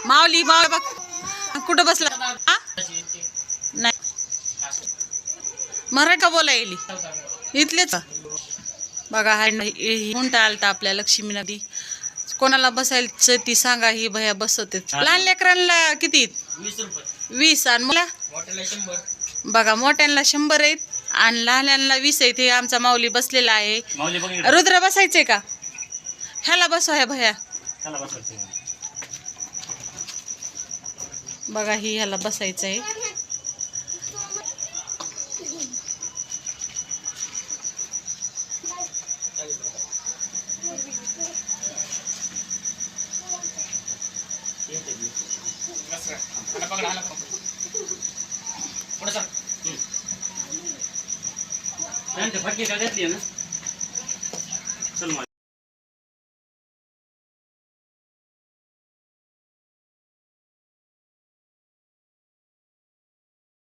माऊली माऊली बघ कुठं बसला हा? नाही मराठा बोला येईल इथलेच बघा. हा हुंटा आलता आपल्या लक्ष्मी नदी. कोणाला बसायचं ती सांगा, ही भया बसवते. लहान लेकरांना किती? 20 आणि मला बघा मोठ्यांना 100 आहेत आणि लहान्यांना 20 आहेत. हे आमचा माऊली बसलेला आहे. रुद्र बसायचंय का? ह्याला बसवा ह्या भया बघा, ही ह्याला बसायचंय. फटके का घेतली ना